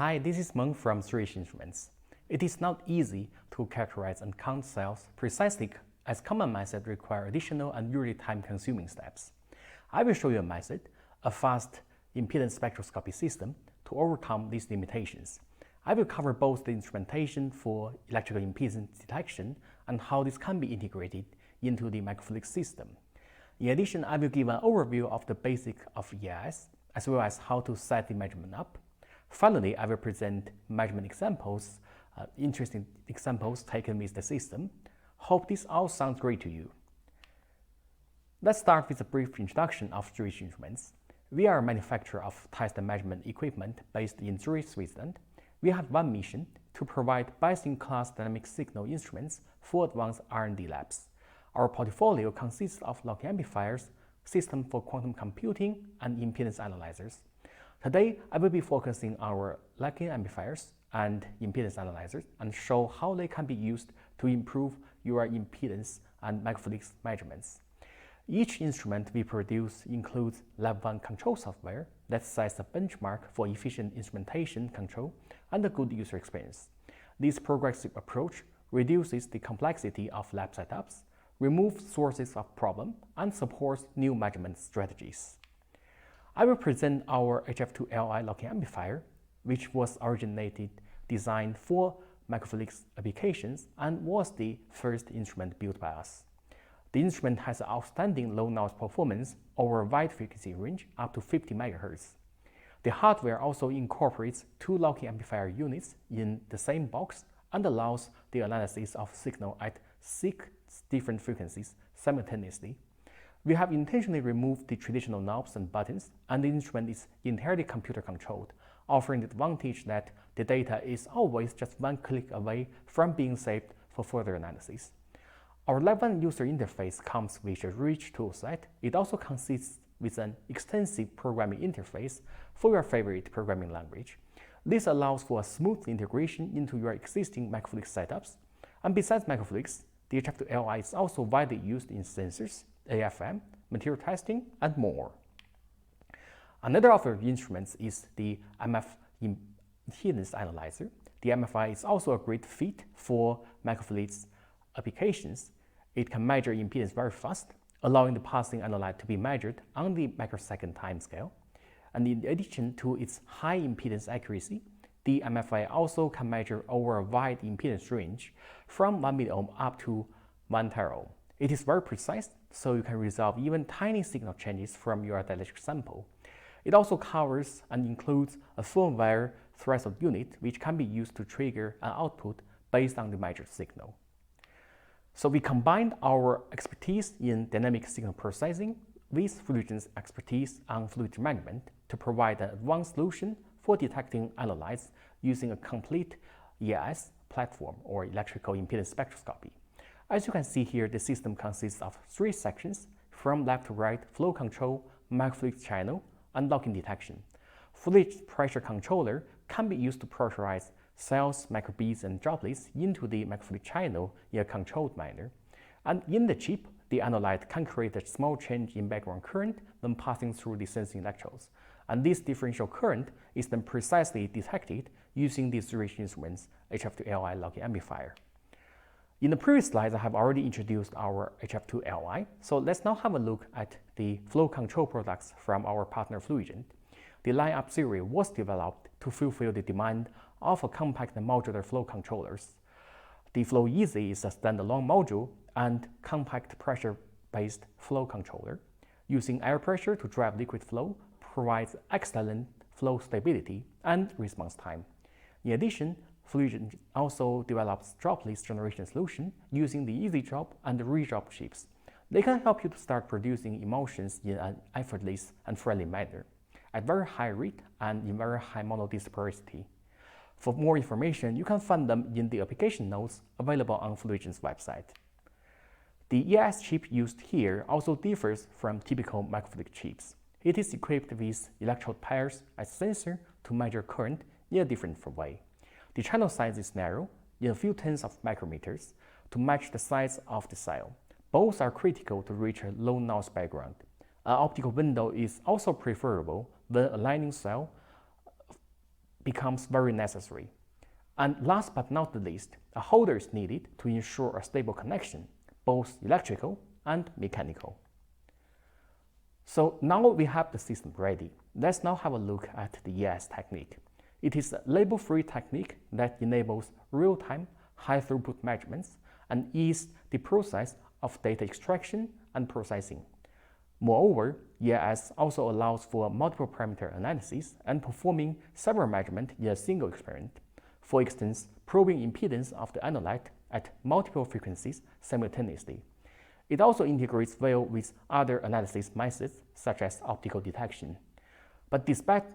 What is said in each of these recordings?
Hi, this is Meng from Zurich Instruments. It is not easy to characterize and count cells precisely, as common methods require additional and usually time-consuming steps. I will show you a method, a fast impedance spectroscopy system, to overcome these limitations. I will cover both the instrumentation for electrical impedance detection and how this can be integrated into the microfluidic system. In addition, I will give an overview of the basic of EIS, as well as how to set the measurement up. Finally, I will present measurement examples, interesting examples taken with the system. Hope this all sounds great to you. Let's start with a brief introduction of Zurich Instruments. We are a manufacturer of test and measurement equipment based in Zurich, Switzerland. We have one mission: to provide best-in-class dynamic signal instruments for advanced R&D labs. Our portfolio consists of locking amplifiers, system for quantum computing, and impedance analyzers. Today, I will be focusing on our locking amplifiers and impedance analyzers and show how they can be used to improve your impedance and microfluidics measurements. Each instrument we produce includes Level 1 control software that sets a benchmark for efficient instrumentation control and a good user experience. This progressive approach reduces the complexity of lab setups, removes sources of problem, and supports new measurement strategies. I will present our IIF LI locking amplifier, which was designed for microfluidics applications and was the first instrument built by us. The instrument has outstanding low noise performance over a wide frequency range up to 50 MHz. The hardware also incorporates two locking amplifier units in the same box and allows the analysis of signal at 6 different frequencies simultaneously. We have intentionally removed the traditional knobs and buttons, and the instrument is entirely computer controlled, offering the advantage that the data is always just one click away from being saved for further analysis. Our Level 1 user interface comes with a rich toolset. It also consists with an extensive programming interface for your favorite programming language. This allows for a smooth integration into your existing microfluidics setups. And besides microfluidics, the Attractor LI is also widely used in sensors, AFM, material testing, and more. Another of our instruments is the IIF Impedance Analyzer. The MFI is also a great fit for microfluidics applications. It can measure impedance very fast, allowing the passing analyte to be measured on the microsecond timescale. And in addition to its high impedance accuracy, the MFI also can measure over a wide impedance range from 1 milliohm up to 1 teraohm. It is very precise, so you can resolve even tiny signal changes from your dielectric sample. It also covers and includes a firmware threshold unit, which can be used to trigger an output based on the measured signal. So we combined our expertise in dynamic signal processing with Fluigent's expertise on fluid management to provide an advanced solution for detecting analytes using a complete EIS platform, or electrical impedance spectroscopy. As you can see here, the system consists of 3 sections: from left to right, flow control, microfluidic channel, and locking detection. Fluid pressure controller can be used to pressurize cells, microbeads, and droplets into the microfluidic channel in a controlled manner. And in the chip, the analyte can create a small change in background current when passing through the sensing electrodes. And this differential current is then precisely detected using the Zurich Instruments IIF LI locking amplifier. In the previous slides, I have already introduced our IIF LI, so let's now have a look at the flow control products from our partner Fluigent. The lineup series was developed to fulfill the demand of a compact and modular flow controllers. The Flow Easy is a standalone module and compact pressure-based flow controller. Using air pressure to drive liquid flow provides excellent flow stability and response time. In addition, Fluigent also develops droplets generation solution using the Easy Drop and the Redrop chips. They can help you to start producing emulsions in an effortless and friendly manner, at very high rate and in very high monodisperity. For more information, you can find them in the application notes available on Fluigent's website. The EIS chip used here also differs from typical microfluidic chips. It is equipped with electrode pairs as sensor to measure current in a different way. The channel size is narrow, in a few tens of micrometers, to match the size of the cell. Both are critical to reach a low noise background. An optical window is also preferable when aligning cell becomes very necessary. And last but not the least, a holder is needed to ensure a stable connection, both electrical and mechanical. So now we have the system ready. Let's now have a look at the EIS technique. It is a label-free technique that enables real-time, high-throughput measurements and ease the process of data extraction and processing. Moreover, EIS also allows for multiple parameter analysis and performing several measurements in a single experiment. For instance, probing impedance of the analyte at multiple frequencies simultaneously. It also integrates well with other analysis methods such as optical detection. But despite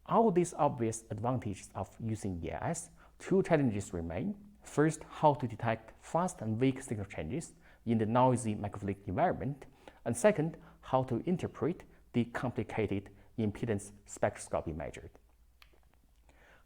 all these obvious advantages of using EIS, two challenges remain. First, how to detect fast and weak signal changes in the noisy microfluidic environment, and second, how to interpret the complicated impedance spectroscopy measured.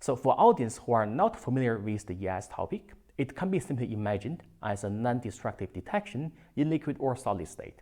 So for audience who are not familiar with the EIS topic, it can be simply imagined as a non-destructive detection in liquid or solid state.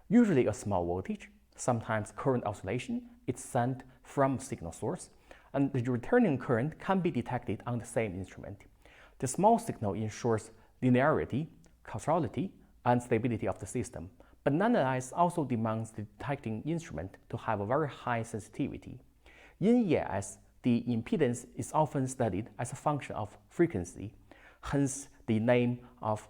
Usually a small voltage, sometimes current oscillation, is sent from signal source, and the returning current can be detected on the same instrument. The small signal ensures linearity, causality, and stability of the system, but nonetheless also demands the detecting instrument to have a very high sensitivity. In EIS, the impedance is often studied as a function of frequency, hence the name of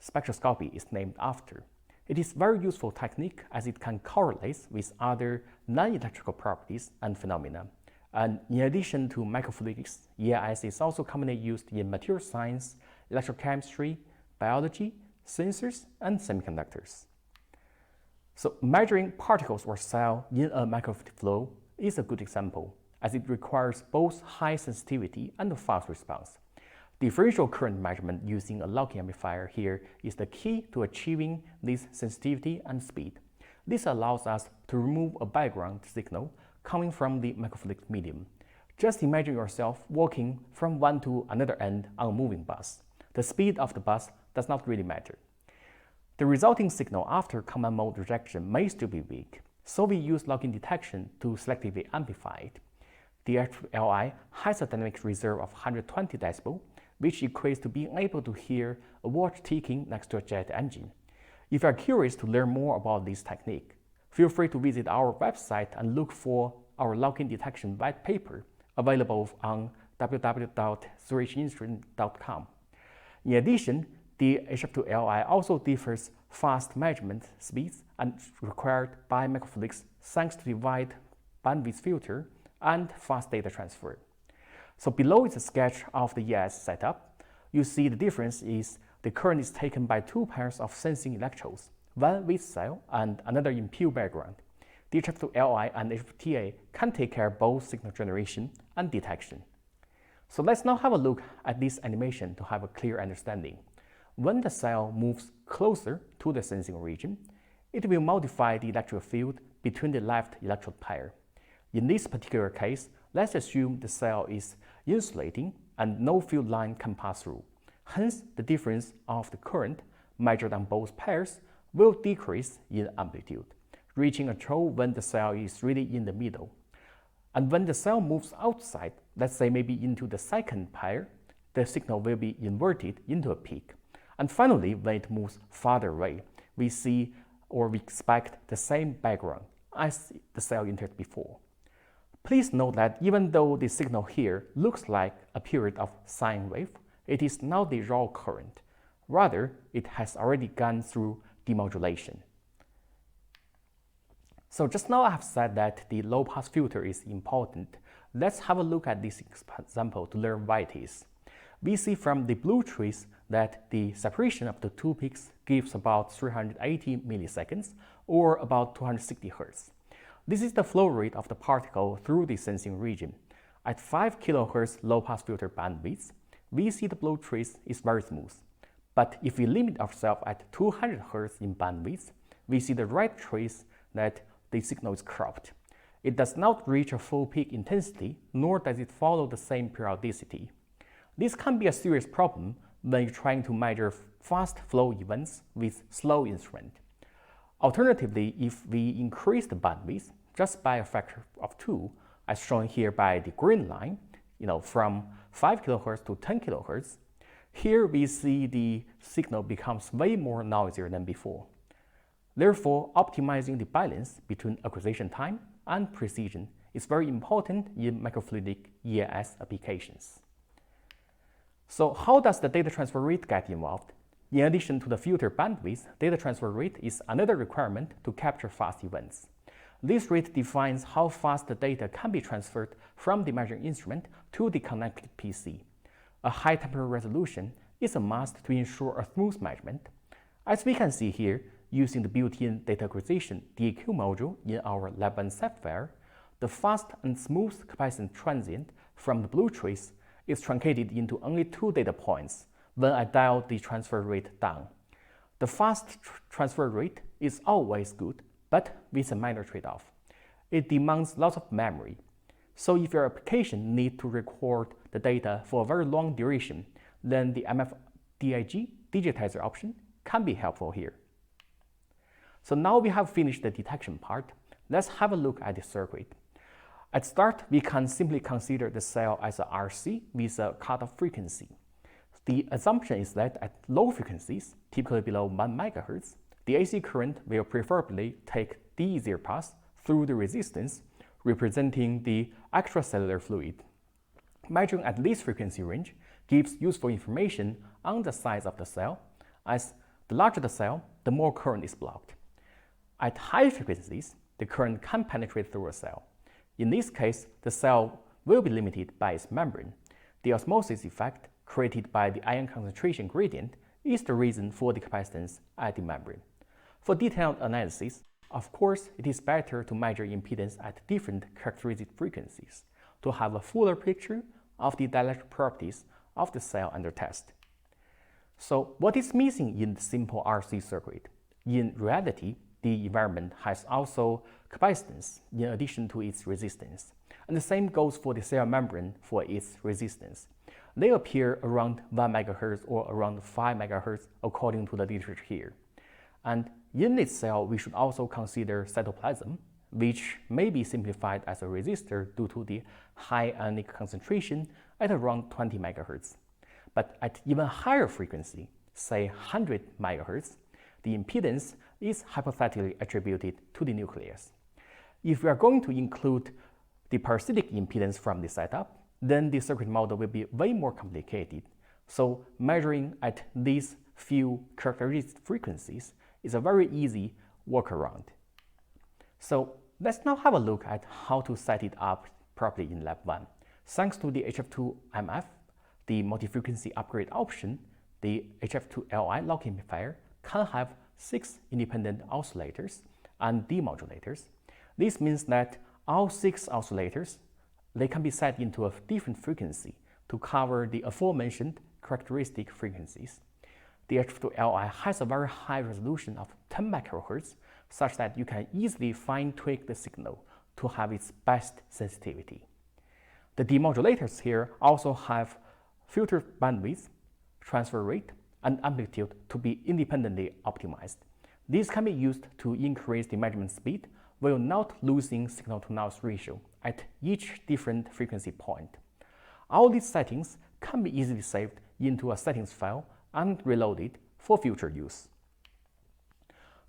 spectroscopy is named after. It is a very useful technique as it can correlate with other non-electrical properties and phenomena. And in addition to microfluidics, EIS is also commonly used in material science, electrochemistry, biology, sensors, and semiconductors. So measuring particles or cells in a microfluidic flow is a good example, as it requires both high sensitivity and fast response. Differential current measurement using a locking amplifier here is the key to achieving this sensitivity and speed. This allows us to remove a background signal coming from the microfluidic medium. Just imagine yourself walking from one to another end on a moving bus. The speed of the bus does not really matter. The resulting signal after common mode rejection may still be weak, so we use locking detection to selectively amplify it. The Attractor LI has a dynamic reserve of 120 decibel, which equates to being able to hear a watch ticking next to a jet engine. If you are curious to learn more about this technique, feel free to visit our website and look for our locking detection white paper available on www.zurichinstrument.com. In addition, the Attractor LI also differs fast measurement speeds and required by microfluidics thanks to the wide bandwidth filter and fast data transfer. So below is a sketch of the EIS setup. You see the difference is the current is taken by two pairs of sensing electrodes, one with cell and another in pure background. The Attractor LI and HFTA can take care of both signal generation and detection. So let's now have a look at this animation to have a clear understanding. When the cell moves closer to the sensing region, it will modify the electric field between the left electrode pair. In this particular case, let's assume the cell is insulating and no field line can pass through. Hence, the difference of the current measured on both pairs will decrease in amplitude, reaching a trough when the cell is really in the middle. And when the cell moves outside, let's say maybe into the second pair, the signal will be inverted into a peak. And finally, when it moves farther away, we see or we expect the same background as the cell entered before. Please note that even though the signal here looks like a period of sine wave, it is not the raw current. Rather, it has already gone through demodulation. So just now I have said that the low-pass filter is important. Let's have a look at this example to learn why it is. We see from the blue trace that the separation of the two peaks gives about 380 milliseconds or about 260 Hz. This is the flow rate of the particle through the sensing region. At 5 kHz low-pass filter bandwidth, we see the blue trace is very smooth. But if we limit ourselves at 200 Hz in bandwidth, we see the red trace that the signal is cropped. It does not reach a full peak intensity, nor does it follow the same periodicity. This can be a serious problem when you're trying to measure fast flow events with slow instrument. Alternatively, if we increase the bandwidth just by a factor of 2, as shown here by the green line, from 5 kHz to 10 kHz, here we see the signal becomes way more noisier than before. Therefore, optimizing the balance between acquisition time and precision is very important in microfluidic EIS applications. So how does the data transfer rate get involved? In addition to the filter bandwidth, data transfer rate is another requirement to capture fast events. This rate defines how fast the data can be transferred from the measuring instrument to the connected PC. A high temperature resolution is a must to ensure a smooth measurement. As we can see here, using the built-in data acquisition DAQ module in our Lab 1 Sapphire, the fast and smooth capacitance transient from the blue trace is truncated into only 2 data points when I dial the transfer rate down. The fast transfer rate is always good, but with a minor trade-off. It demands lots of memory. So if your application needs to record the data for a very long duration, then the MFDIG digitizer option can be helpful here. So now we have finished the detection part. Let's have a look at the circuit. At start, we can simply consider the cell as a RC with a cutoff frequency. The assumption is that at low frequencies, typically below 1 MHz, the AC current will preferably take D0 path through the resistance, representing the extracellular fluid. Measuring at this frequency range gives useful information on the size of the cell, as the larger the cell, the more current is blocked. At high frequencies, the current can penetrate through a cell. In this case, the cell will be limited by its membrane. The osmosis effect created by the ion concentration gradient is the reason for the capacitance at the membrane. For detailed analysis, of course, it is better to measure impedance at different characteristic frequencies to have a fuller picture of the dielectric properties of the cell under test. So what is missing in the simple RC circuit? In reality, the environment has also capacitance in addition to its resistance. And the same goes for the cell membrane for its resistance. They appear around 1 MHz or around 5 MHz according to the literature here. And in this cell, we should also consider cytoplasm, which may be simplified as a resistor due to the high ionic concentration at around 20 MHz. But at even higher frequency, say 100 MHz, the impedance is hypothetically attributed to the nucleus. If we are going to include the parasitic impedance from the setup, then the circuit model will be way more complicated. So measuring at these few characteristic frequencies is a very easy workaround. So let's now have a look at how to set it up properly in Lab 1. Thanks to the HF2MF, the multi-frequency upgrade option, the HF2 LI lock amplifier can have 6 independent oscillators and demodulators. This means that all 6 oscillators, they can be set into a different frequency to cover the aforementioned characteristic frequencies. The HF2 LI has a very high resolution of 10 microhertz, such that you can easily fine-tweak the signal to have its best sensitivity. The demodulators here also have filter bandwidth, transfer rate, and amplitude to be independently optimized. These can be used to increase the measurement speed while not losing signal-to-noise ratio at each different frequency point. All these settings can be easily saved into a settings file and reloaded for future use.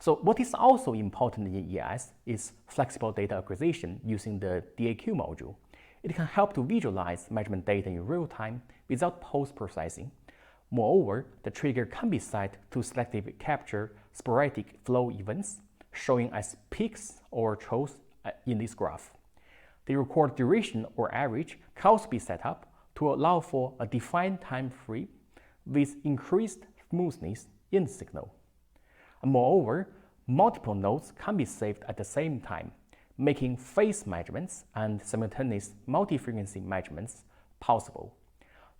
So what is also important in EIS is flexible data acquisition using the DAQ module. It can help to visualize measurement data in real time without post-processing. Moreover, the trigger can be set to selectively capture sporadic flow events, showing as peaks or troughs in this graph. The record duration or average can also be set up to allow for a defined time frame with increased smoothness in the signal. And moreover, multiple nodes can be saved at the same time, making phase measurements and simultaneous multi-frequency measurements possible.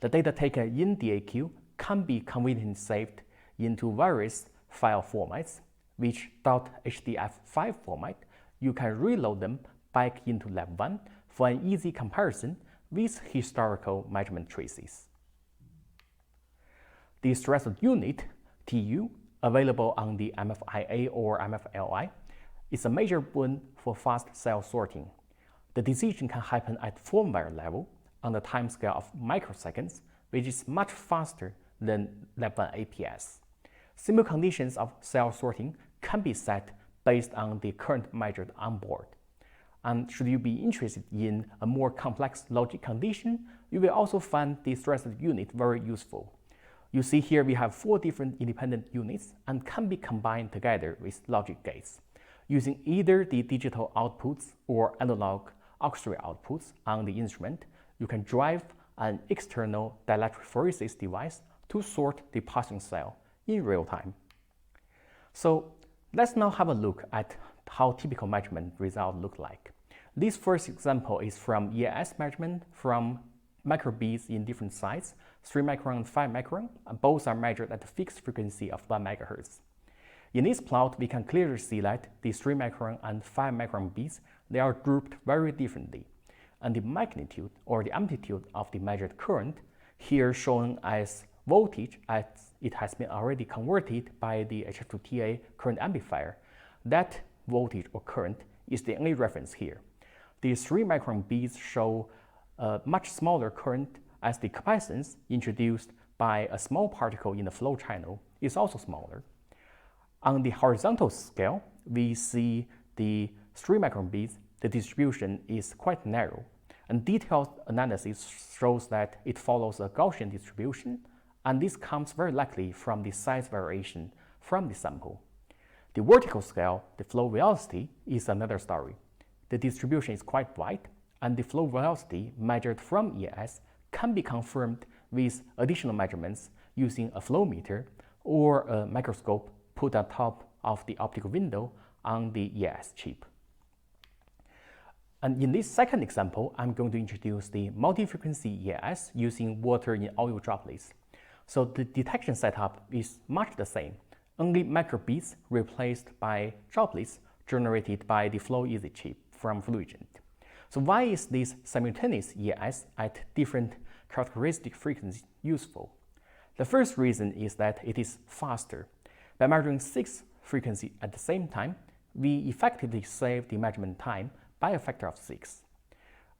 The data taken in DAQ can be conveniently saved into various file formats, which .hdf5 format, you can reload them back into Lab 1 for an easy comparison with historical measurement traces. The threshold unit, TU, available on the MFIA or MFLI, is a major boon for fast cell sorting. The decision can happen at firmware level, on the timescale of microseconds, which is much faster than less than APS. Simple conditions of cell sorting can be set based on the current measured on board. And should you be interested in a more complex logic condition, you will also find the stressed unit very useful. You see here we have 4 different independent units and can be combined together with logic gates, using either the digital outputs or analog auxiliary outputs on the instrument. You can drive an external dielectrophoresis device to sort the passing cell in real time. So let's now have a look at how typical measurement results look like. This first example is from EIS measurement from microbeads in different sizes, 3 micron and 5 micron, and both are measured at a fixed frequency of 1 MHz. In this plot, we can clearly see that the 3 micron and 5 micron beads, they are grouped very differently, and the magnitude or the amplitude of the measured current, here shown as voltage as it has been already converted by the HF2TA current amplifier, that voltage or current is the only reference here. The 3 micron beads show a much smaller current as the capacitance introduced by a small particle in the flow channel is also smaller. On the horizontal scale, we see the 3 micron beads, the distribution is quite narrow, and detailed analysis shows that it follows a Gaussian distribution, and this comes very likely from the size variation from the sample. The vertical scale, the flow velocity, is another story. The distribution is quite wide, and the flow velocity measured from EIS can be confirmed with additional measurements using a flow meter or a microscope put on top of the optical window on the EIS chip. And in this second example, I'm going to introduce the multi-frequency EIS using water in oil droplets. So the detection setup is much the same, only microbeads replaced by droplets generated by the Flow-Easy chip from Fluigent. So why is this simultaneous EIS at different characteristic frequencies useful? The first reason is that it is faster. By measuring 6 frequencies at the same time, we effectively save the measurement time by a factor of 6.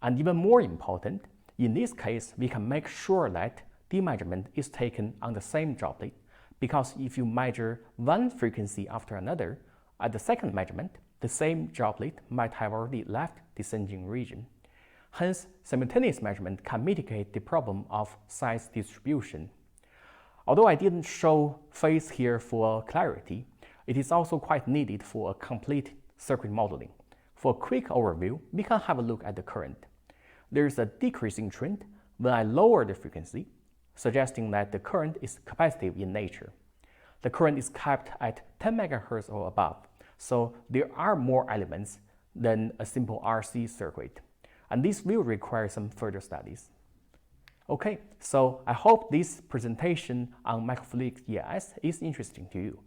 And even more important, in this case, we can make sure that the measurement is taken on the same droplet, because if you measure one frequency after another, at the second measurement, the same droplet might have already left the sensing region. Hence, simultaneous measurement can mitigate the problem of size distribution. Although I didn't show phase here for clarity, it is also quite needed for a complete circuit modeling. For a quick overview, we can have a look at the current. There is a decreasing trend when I lower the frequency, suggesting that the current is capacitive in nature. The current is capped at 10 MHz or above, so there are more elements than a simple RC circuit, and this will require some further studies. Okay, so I hope this presentation on microfluidic EIS is interesting to you.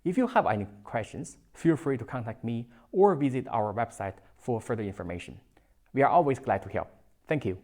If you have any questions, feel free to contact me or visit our website for further information. We are always glad to help. Thank you.